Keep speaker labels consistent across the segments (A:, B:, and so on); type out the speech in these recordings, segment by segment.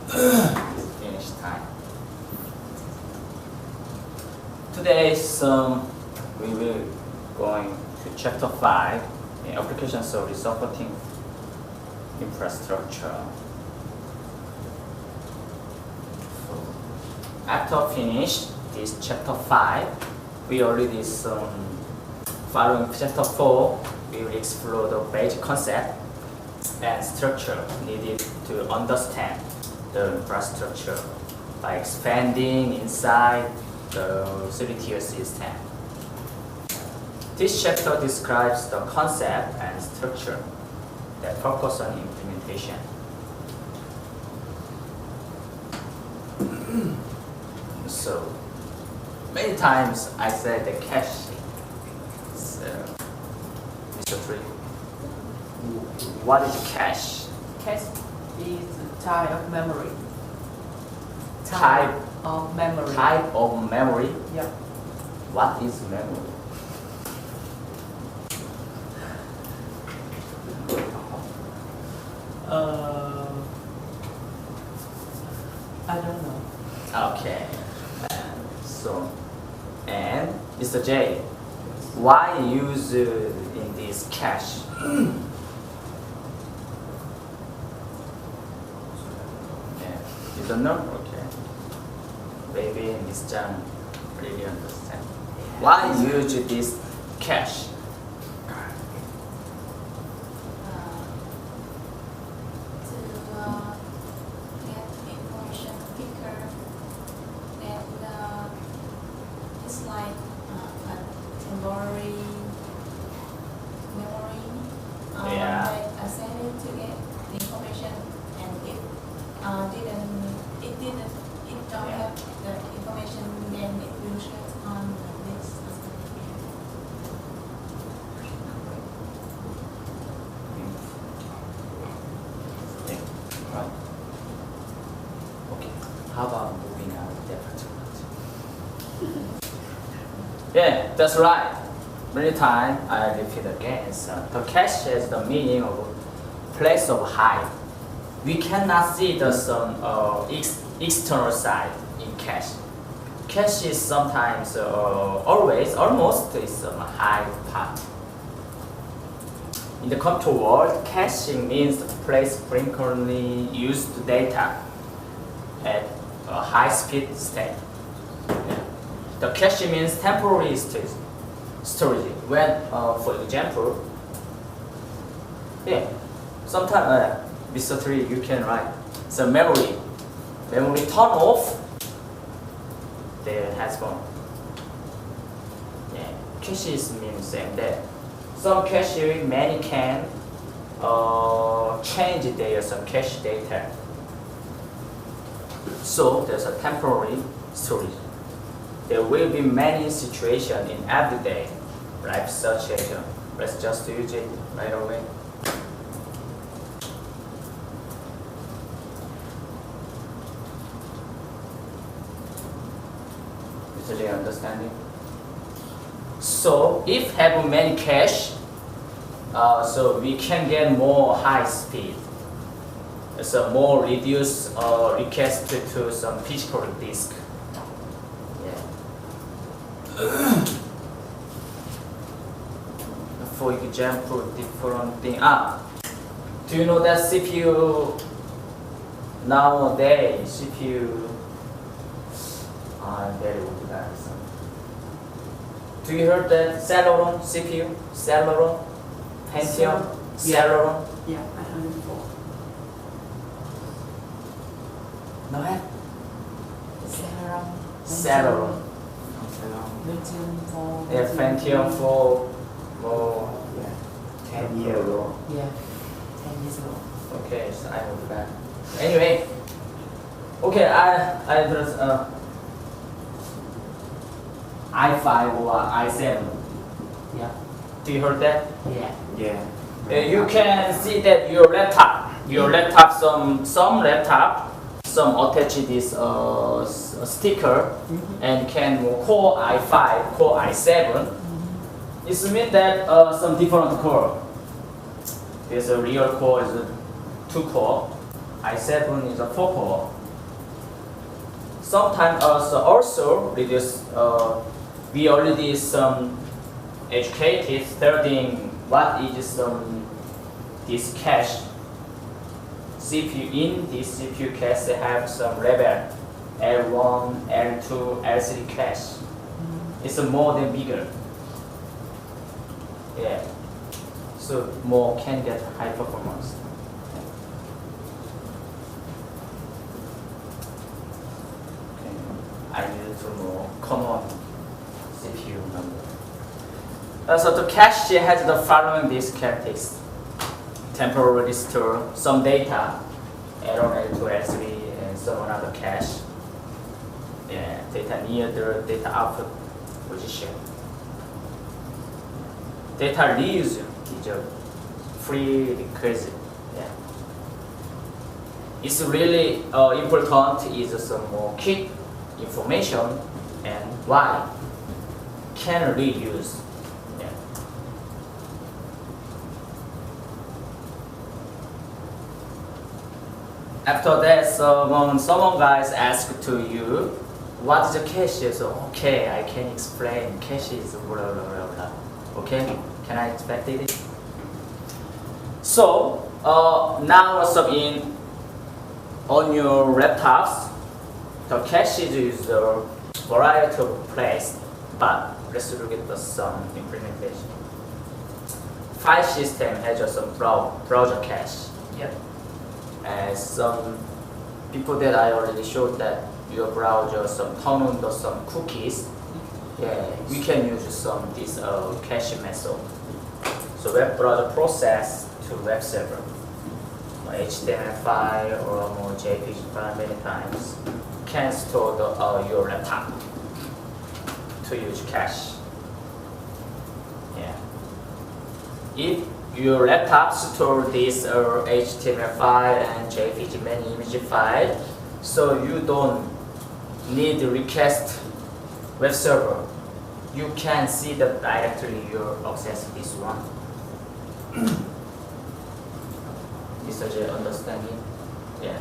A: finish time. Today, we will going to chapter 5 in application service supporting infrastructure. So, after finish this chapter 5, we already following chapter 4, we will explore the basic concept and structure needed to understand the infrastructure by expanding inside the 3-tier system. This chapter describes the concept and structure that focus on implementation. So, many times I said the caching. So, Mr. Tree, what is cache?
B: Cache is a type of memory.
A: Type
B: of memory.
A: Type of memory?
B: Yeah.
A: What is memory?
B: I don't know.
A: Okay. And Mr. J, why use in this cache? Yeah, you don't know? Okay. Maybe Miss Zhang really understand. Why use this cache?
C: It's like a temporary memory.
A: Yeah.
C: Like I send it to get the information, and it don't
A: Yeah.
C: have the information, then it will shut on this.
A: Yeah. Right. Okay. How about moving out different? Yeah, that's right. Many times I repeat again. So the cache is the meaning of place of hide. We cannot see the external side in cache. Cache is sometimes almost is a hide part. In the computer world, caching means the place frequently used data at a high speed state. Yeah. The cache means temporary storage. When, for example, yeah, sometimes Mr. 3, you can write the memory turn off the headphone. Yeah, caches means same that. Some cache many can change their some cache data. So there's a temporary storage. There will be many situations in everyday life such as let's just use it right away. Is it understanding? So if have many cache, so we can get more high speed. So more reduced request to some physical disk. For example, different thing. Do you know that CPU nowadays very old guys. Do you heard that Celeron CPU? Celeron? Pentium? Celeron?
B: Yeah, I heard it before.
A: No,
B: Celeron.
A: Celeron.
B: Pentium 4.
A: Yeah, Pentium 4 more.
B: Yeah.
A: 10 years ago.
B: Yeah. 10 years ago.
A: Okay, so I know that. Anyway, okay, I just i5 or i7.
B: Yeah.
A: Do you heard that?
B: Yeah.
D: Yeah.
A: You can see that your laptop, some laptop, some attach this sticker and can core i5, core i7. It means that some different core. There's a real core is a 2 core, i7 is a 4 core, sometimes also reduce. We already educated studying what is this cache. CPU in this CPU cache they have some level L1, L2, L3 cache. It's more than bigger. Yeah. So more can get high performance. Okay. I need to know common CPU number. So the cache has the following these characteristics. Temporarily store some data, L1, L2, L3, and some another cache. Yeah, data near the data output position. Data reuse is a prerequisite. Yeah. It's really important is some more key information and why can reuse. Yeah. After that, when someone guys ask to you, what is the cache? So okay, I can explain. Cache is blah blah blah blah. Okay, can I expect it? So now on your laptops, the cache is a variety of place, but let's look at some implementation. File system has some browser cache. Yeah. As some people that I already showed that your browser turn on some cookies. Yeah, we can use this cache method. So web browser process to web server, HTML file or more JPG file many times can store your laptop to use cache. Yeah. If your laptop store this HTML file and JPG many image file, so you don't need to request web server. You can see that directly you access this one. Mr. J understanding? Yeah.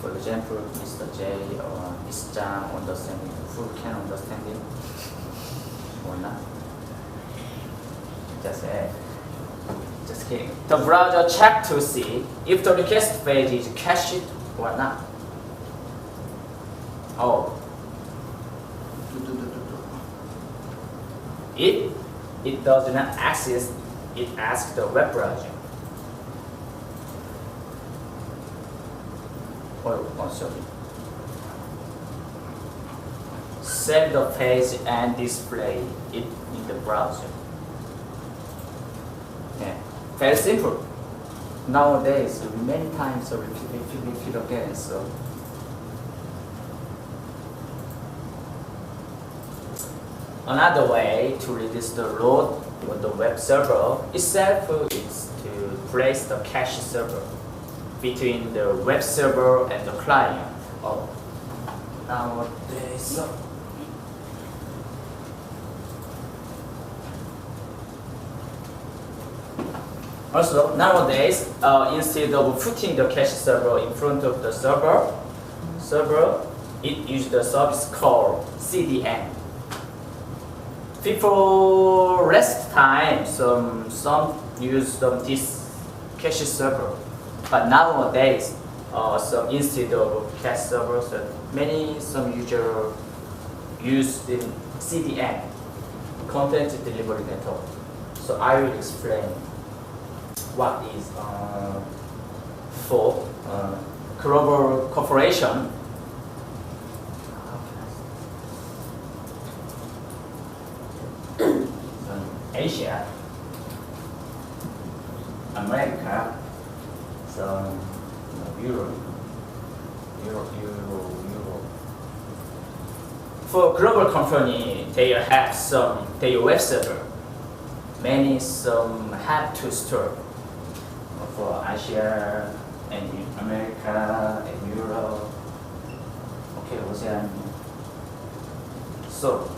A: For example, Mr. J or Ms. Zhang understanding. Who can understand it? Or not? Just kidding. The browser check to see if the request page is cached or not. Oh. If it does not access, it asks the web browser. Oh, sorry. Save the page and display it in the browser. Yeah, very simple. Nowadays, many times repeat again. So. Another way to reduce the load on the web server itself is to place the cache server between the web server and the client. Oh, nowadays. Also, nowadays, instead of putting the cache server in front of the server, it uses the service called CDN. Before rest time, some use this cache server, but nowadays, instead of cache server, some user use the CDN, content delivery network. So I will explain what is for global corporation. Asia, America, some Europe. For global company, they have their web server. Many have to store for Asia and America and Europe. Okay, Oceania. So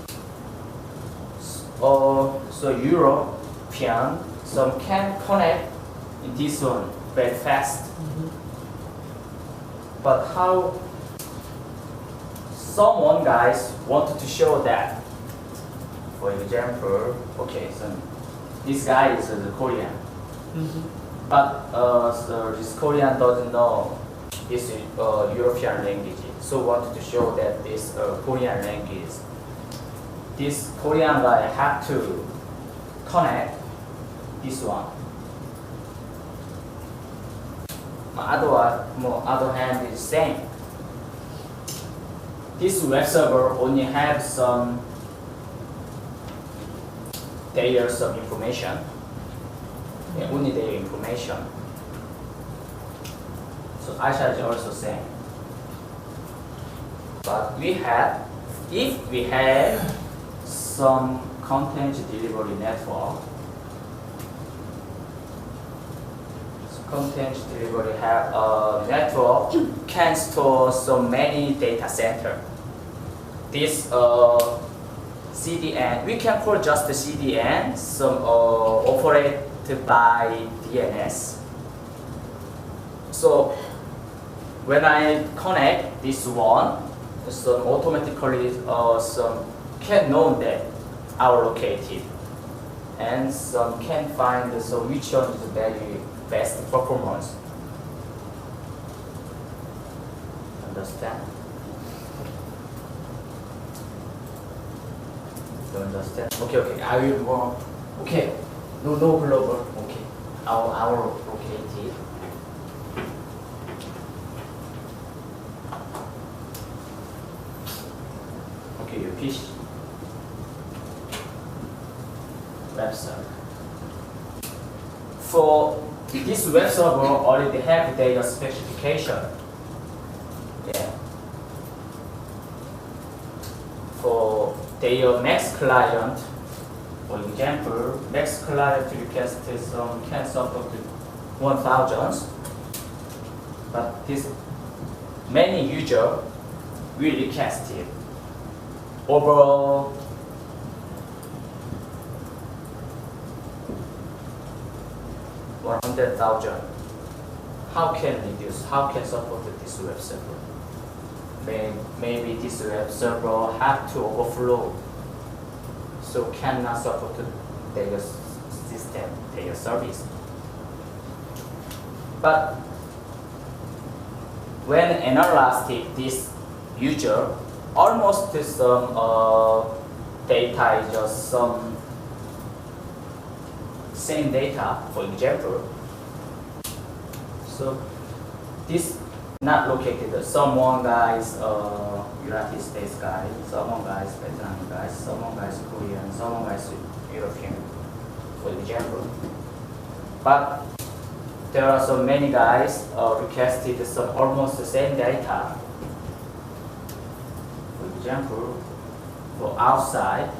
A: European can connect this one very fast. But how someone guys wanted to show that. For example, okay, so this guy is the Korean, but so this Korean doesn't know this European language. So wanted to show that this Korean language. This Korean guy have to connect this one. Other hand is same. This web server only have some layers of information. Yeah, only their information. So Aisha is also same. But if we have some content delivery network, content delivery have a network can store so many data center. This CDN, we can call just the CDN, some operated by DNS. So when I connect this one, some automatically some can know that are located, and some can find so which one is very best performance. Understand? Don't understand? Okay. I will more. Okay. No global. Okay. Our located. Okay, you pitch. Web server. For this web server already have data specification. Yeah. For their next client, for example, next client request is can support 1,000, but this many user will request it over 100,000. How can reduce? How can support this web server? Maybe this web server have to overflow, so cannot support their system, their service. But when analyzed this user, almost some data is just some same data, for example. So this not located. Someone guys United States guy, someone guys Vietnam guys, someone guys Korean, someone guys European, for example. But there are so many guys requested some almost the same data. For example, for outside,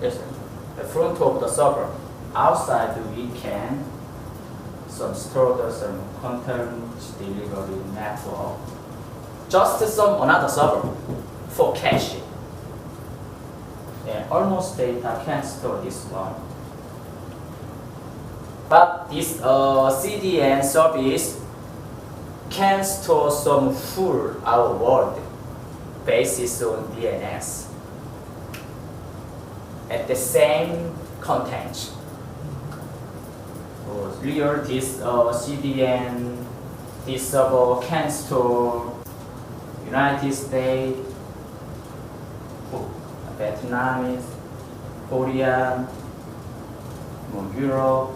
A: yes, the front of the server. Outside we can store some content delivery network. Just some another server for caching. Yeah, almost data can store this one. But this CDN service can store some full our world basis on DNS at the same content. Real this CDN, this server can store United States, Vietnamese, Korean, Europe,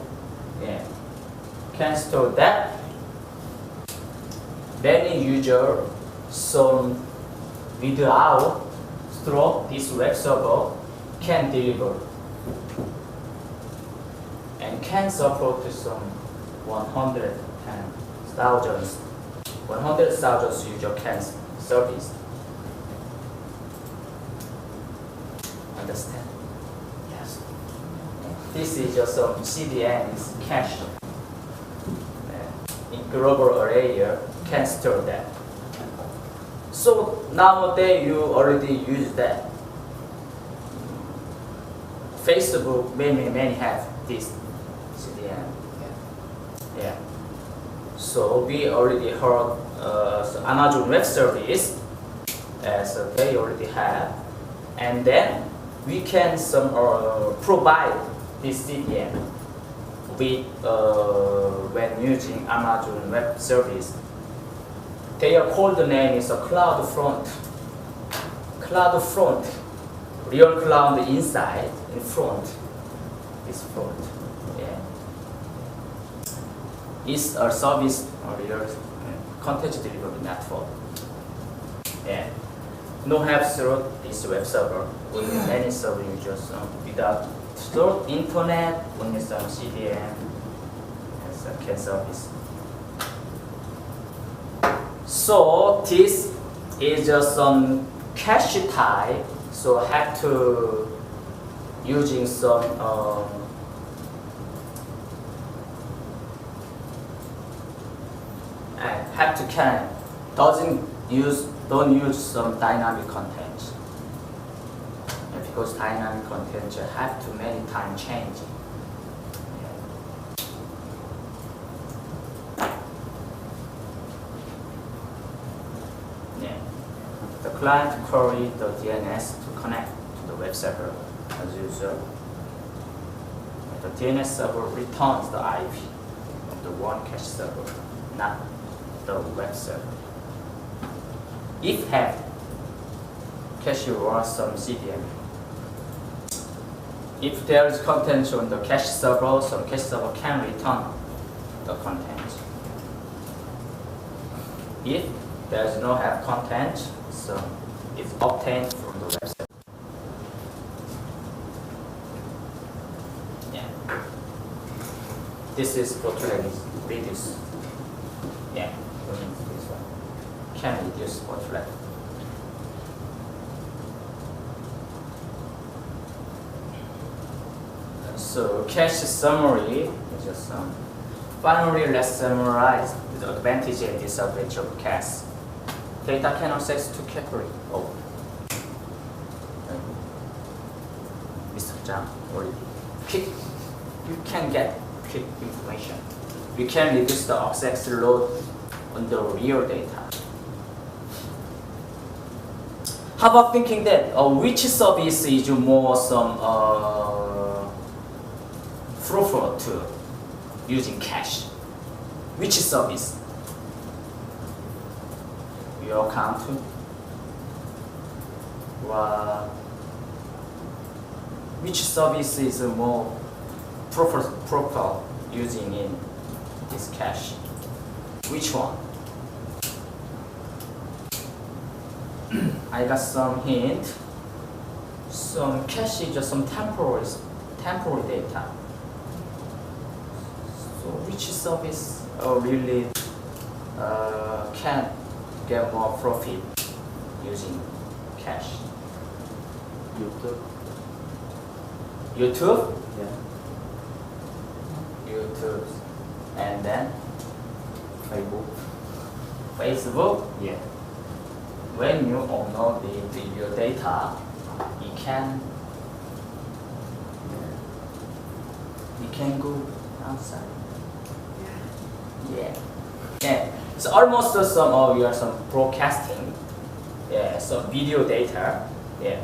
A: yeah, can store that. Many users some without through this web server can deliver and can support some 100,000 user can service. Understand? Yes. This is just some CDN is cached. In global area can store that. So nowadays you already use that. Facebook many have this CDN. Yeah. So we already heard so Amazon Web Service, so they already have, and then we can provide this CDN with when using Amazon Web Service. Their code name is a CloudFront. CloudFront, real cloud inside, in front, is front. Yeah. It's a service or real content delivery network. Yeah. No help through this web server. Only any server users without through internet, only some CDN and some can service. So this is just some cache type. So I have to using some I have to can don't use some dynamic content. And because dynamic content you have to many time change. Yeah. The client query the DNS to connect to the web server as usual. The DNS server returns the IP of the one cache server, not the web server. If have cache or some CDN, if there is content on the cache server, so cache server can return the content. If there is no have content, so it's obtained from the web server. Yeah. This is bottleneck reduce. Yeah, this one can reduce bottleneck. So cache summary is just finally let's summarize the advantage and disadvantage of cache. Data can access to category. Oh, Mr. Zhang already. You can get quick information. We can reduce the access load on the real data. How about thinking that which service is more fruitful to using cache? Which service? Your account? Which service is more proper using in this cache? Which one? I got some hint. Some cache is just some temporary data. So which service really can get more profit using cache?
B: YouTube.
A: YouTube?
B: Yeah.
A: YouTube. And then
B: Facebook.
A: Facebook?
B: Yeah.
A: When you upload your data, you can go outside. Yeah. Yeah. It's almost some broadcasting. Yeah. Some video data. Yeah.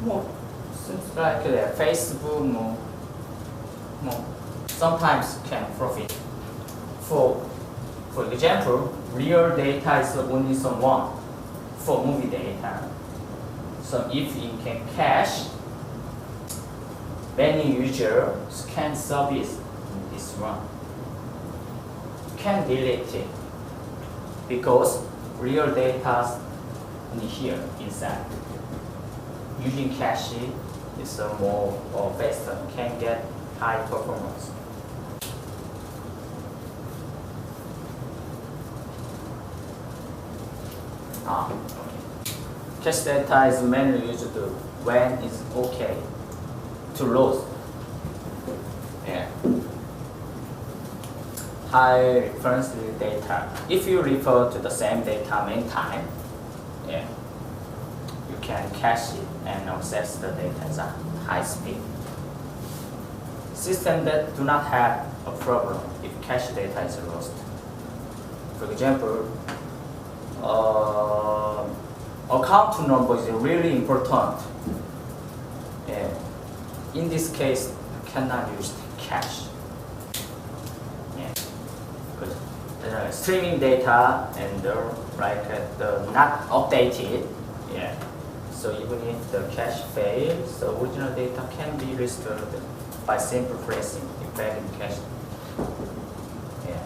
A: More seems like Facebook more sometimes can profit. For example, real data is only one for movie data. So if you can cache, many users can service this one. Can delete it because real data in here inside. Using cache is more or faster, can get high performance. Okay. Cache data is mainly used when it's okay to load. Yeah. High reference data. If you refer to the same data many times, yeah, you can cache it and access the data at high speed. Systems that do not have a problem if cache data is lost. For example, account number is really important. Yeah. In this case, you cannot use cache. Yeah. Good. Streaming data and the not updated. Yeah. So even if the cache fails, the original data can be restored by simple pressing back in cache. Yeah.